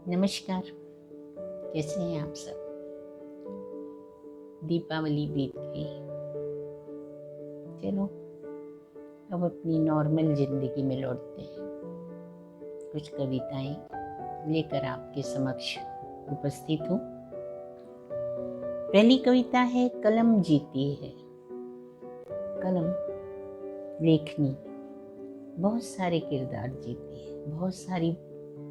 नमस्कार। कैसे हैं आप सब? दीपावली बीत गई। चलो अब अपनी नॉर्मल जिंदगी में लौटते हैं। कुछ कविताएं लेकर आपके समक्ष उपस्थित हूँ। पहली कविता है कलम जीती है। कलम लेखनी बहुत सारे किरदार जीती है, बहुत सारी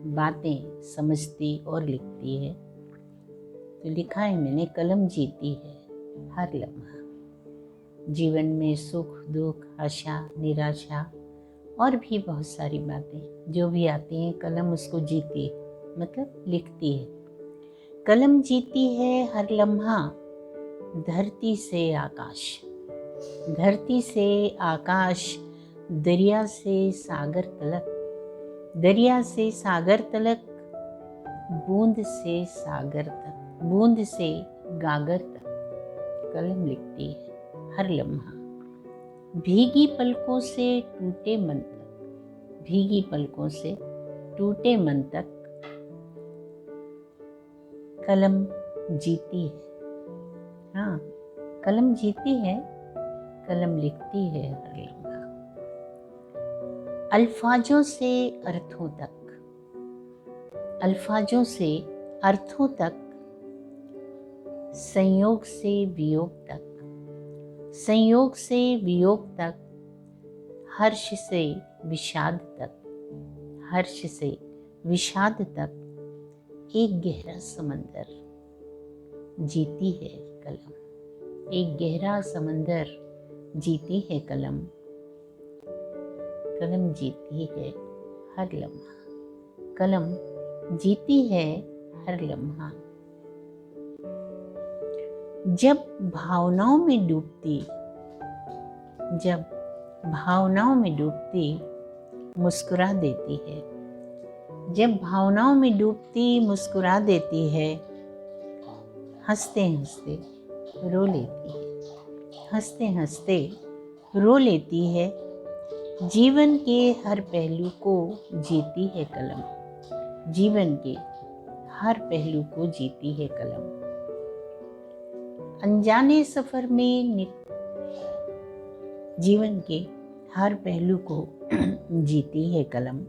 बातें समझती और लिखती है। तो लिखा है मैंने, कलम जीती है हर लम्हा। जीवन में सुख दुख आशा निराशा और भी बहुत सारी बातें जो भी आती हैं, कलम उसको जीती है, मतलब लिखती है। कलम जीती है हर लम्हा, धरती से आकाश, धरती से आकाश, दरिया से सागर तलक, दरिया से सागर तलक, बूंद से सागर तक, बूंद से गागर तक। कलम लिखती है हर लम्हा। भीगी पलकों से टूटे मन तक, भीगी पलकों से टूटे मन तक कलम जीती है। हाँ, कलम जीती है, कलम लिखती है हर लम्हा। अल्फाजों से अर्थों तक, अल्फाजों से अर्थों तक, संयोग से वियोग तक, संयोग से वियोग तक, हर्ष से विषाद तक, हर्ष से विषाद तक एक गहरा समंदर जीती है कलम। एक गहरा समंदर जीती है कलम। कलम जीती है हर लम्हा, कलम जीती है हर लम्हा। जब भावनाओं में डूबती, जब भावनाओं में डूबती मुस्कुरा देती है, जब भावनाओं में डूबती मुस्कुरा देती है, हंसते हंसते रो लेती है, हंसते हंसते रो लेती है। जीवन के हर पहलू को जीती है कलम, जीवन के हर पहलू को जीती है कलम। अनजाने सफर में जीवन के हर पहलू को जीती है कलम।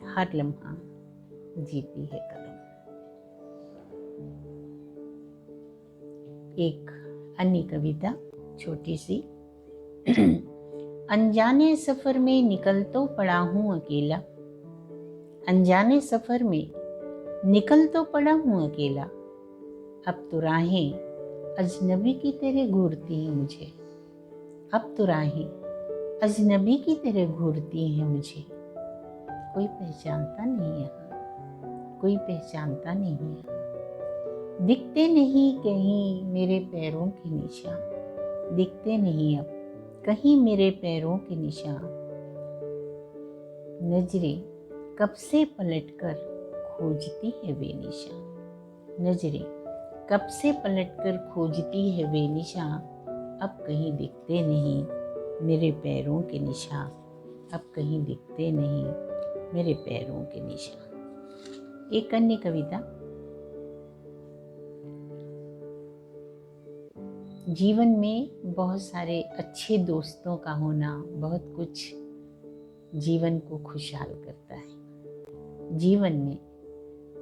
हर लम्हा जीती है कलम। एक अन्य कविता छोटी सी। अनजाने सफर में निकल तो पड़ा हूँ अकेला, अनजाने सफर में निकल तो पड़ा हूँ अकेला। अब तो राहें अजनबी की तरह घूरती हैं मुझे, अब तो राहें अजनबी की तरह घूरती हैं मुझे। कोई पहचानता नहीं यहाँ, कोई पहचानता नहीं यहाँ। दिखते नहीं कहीं मेरे पैरों के निशान, दिखते नहीं अब कहीं मेरे पैरों के निशान। नजरें कब से पलटकर खोजती है बेनिशान, नजरें कब से पलटकर खोजती है बेनिशान। अब कहीं दिखते नहीं मेरे पैरों के निशान, अब कहीं दिखते नहीं मेरे पैरों के निशान। एक अन्य कविता। जीवन में बहुत सारे अच्छे दोस्तों का होना बहुत कुछ जीवन को खुशहाल करता है। जीवन में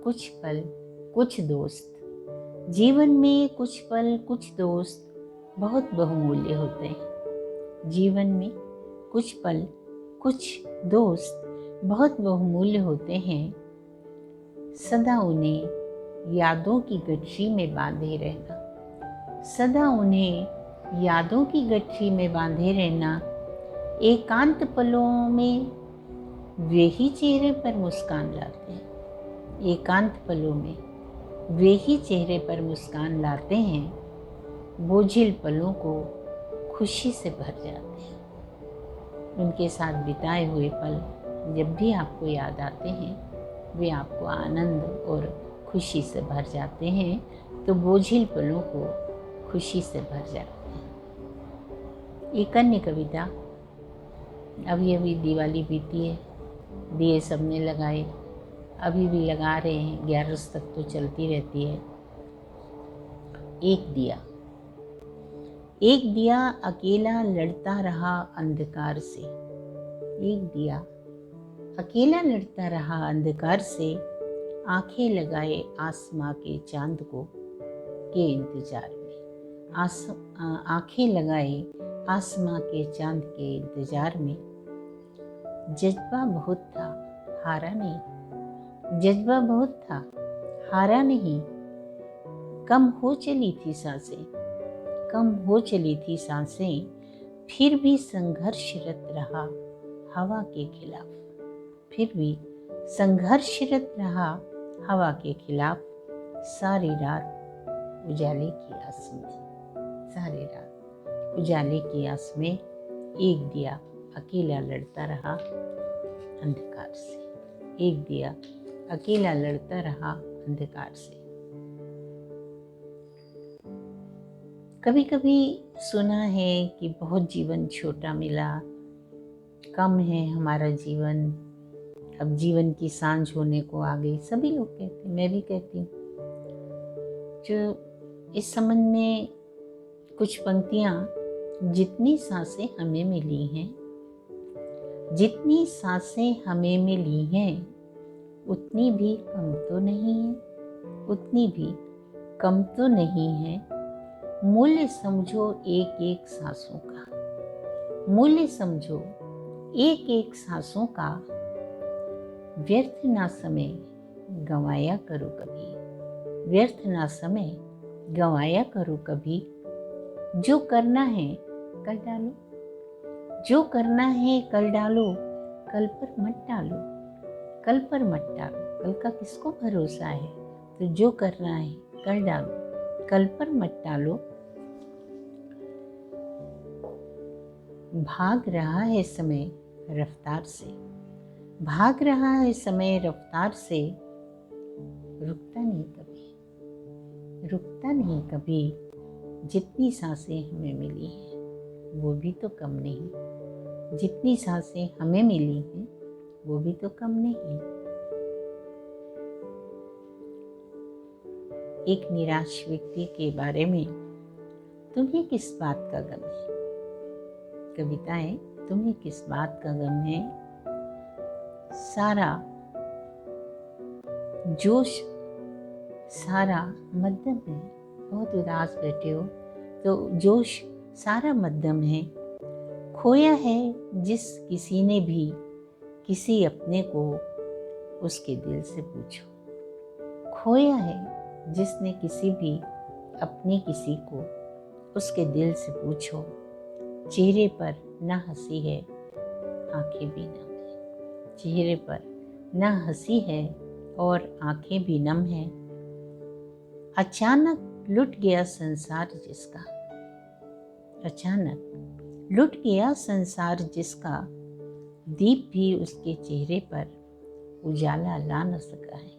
कुछ पल कुछ दोस्त, जीवन में कुछ पल कुछ दोस्त बहुत बहुमूल्य होते हैं। जीवन में कुछ पल कुछ दोस्त बहुत बहुमूल्य होते हैं। सदा उन्हें यादों की गठरी में बांधे रहना, सदा उन्हें यादों की गठरी में बांधे रहना। एकांत पलों में वे ही चेहरे पर मुस्कान लाते हैं, एकांत पलों में वे ही चेहरे पर मुस्कान लाते हैं। बोझिल पलों को खुशी से भर जाते हैं। उनके साथ बिताए हुए पल जब भी आपको याद आते हैं, वे आपको आनंद और खुशी से भर जाते हैं। तो बोझिल पलों को खुशी से भर जाते हैं। एक अन्य कविता। अभी अभी दिवाली बीती है, दिए सबने लगाए, अभी भी लगा रहे हैं, 11 तक तो चलती रहती है। एक दिया अकेला लड़ता रहा अंधकार से। एक दिया अकेला लड़ता रहा अंधकार से, आंखें लगाए आसमां के चांद को के इंतजार में। आंखें लगाए आसमां के चांद के इंतजार में। जज्बा बहुत था, हारा नहीं। जज्बा बहुत था, हारा नहीं। कम हो चली थी सांसें, कम हो चली थी सांसें, फिर भी संघर्षरत रहा हवा के खिलाफ। फिर भी संघर्षरत रहा हवा के खिलाफ। सारी रात उजाले की आस में, सारी रात उजाले की आस में एक दिया अकेला लड़ता रहा अंधकार से। एक दिया अकेला लड़ता रहा अंधकार से। कभी कभी सुना है कि बहुत जीवन छोटा मिला, कम है हमारा जीवन, अब जीवन की सांझ होने को आ गई। सभी लोग कहते हैं, मैं भी कहती हूँ। जो इस संबंध में कुछ पंक्तियाँ, जितनी सांसें हमें मिली हैं, जितनी सांसें हमें मिली हैं, उतनी भी कम तो नहीं है, उतनी भी कम तो नहीं है। मूल्य समझो एक एक सांसों का, मूल्य समझो एक एक सांसों का। व्यर्थ ना समय गंवाया करो कभी, व्यर्थ ना समय गंवाया करो कभी। जो करना है कर डालो, जो करना है कर डालो, कल पर मत डालो, कल पर मत डालो। कल का किसको भरोसा है, तो जो करना है कर डालो, कल पर मत डालो। भाग रहा है समय रफ्तार से, भाग रहा है समय रफ्तार से। रुकता नहीं कभी, रुकता नहीं कभी। जितनी सांसें हमें मिली हैं वो भी तो कम नहीं, जितनी सांसें हमें मिली हैं वो भी तो कम नहीं। एक निराश व्यक्ति के बारे में, तुम्हें किस बात का गम है। कविता है, तुम्हें किस बात का गम है। सारा जोश सारा मध्यम है। बहुत उदास बैठे हो तो जोश सारा मध्यम है। खोया है जिस किसी ने भी किसी अपने को उसके दिल से पूछो। खोया है जिसने किसी भी अपने किसी को उसके दिल से पूछो। चेहरे पर ना हंसी है, आंखें भी नम है। चेहरे पर ना हंसी है और आंखें भी नम है। अचानक लुट गया संसार जिसका, अचानक लुट गया संसार जिसका। दीप भी उसके चेहरे पर उजाला ला न सका है।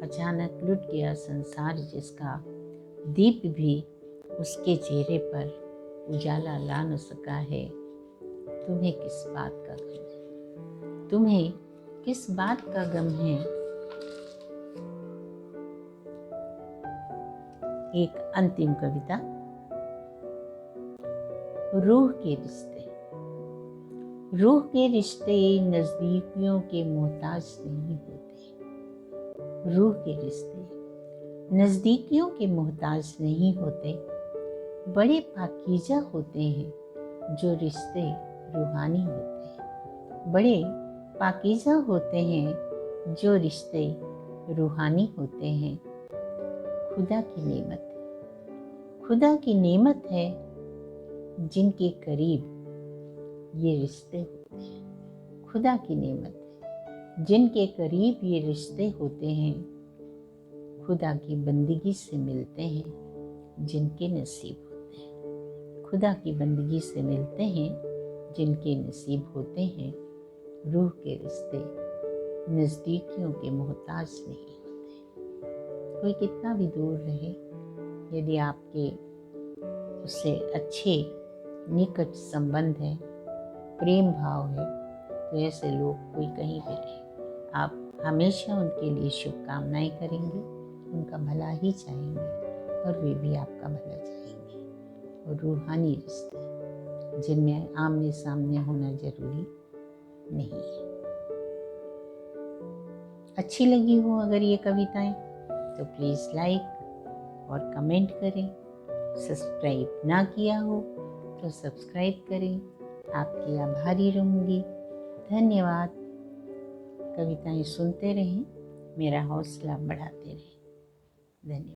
अचानक लुट गया संसार जिसका, दीप भी उसके चेहरे पर उजाला ला न सका है। तुम्हें किस बात का गम है, तुम्हें किस बात का गम है। एक अंतिम कविता। रूह के रिश्ते, रूह के रिश्ते नजदीकियों के मोहताज नहीं होते। रूह के रिश्ते नजदीकियों के मोहताज नहीं होते। बड़े पाकीज़ा होते हैं जो रिश्ते रूहानी होते हैं। बड़े पाकीज़ा होते हैं जो रिश्ते रूहानी होते हैं। खुदा की नेमत है, खुदा की नेमत है जिनके करीब ये रिश्ते होते हैं। खुदा की नेमत है जिनके करीब ये रिश्ते होते हैं। खुदा की बंदगी से मिलते हैं जिनके नसीब होते हैं। खुदा की बंदगी से मिलते हैं जिनके नसीब होते हैं। रूह के रिश्ते नज़दीकियों के मोहताज नहीं होते। कोई कितना भी दूर रहे, यदि आपके उससे अच्छे निकट संबंध है, प्रेम भाव है, तो ऐसे लोग कोई कहीं पे रहे, आप हमेशा उनके लिए शुभकामनाएं करेंगे, उनका भला ही चाहेंगे और वे भी आपका भला चाहेंगे। और रूहानी रिश्ते जिनमें आमने सामने होना जरूरी नहीं है। अच्छी लगी हो अगर ये कविताएं तो प्लीज़ लाइक और कमेंट करें। सब्सक्राइब ना किया हो तो सब्सक्राइब करें। आपकी आभारी रहूँगी। धन्यवाद। कविताएं सुनते रहें, मेरा हौसला बढ़ाते रहें। धन्यवाद।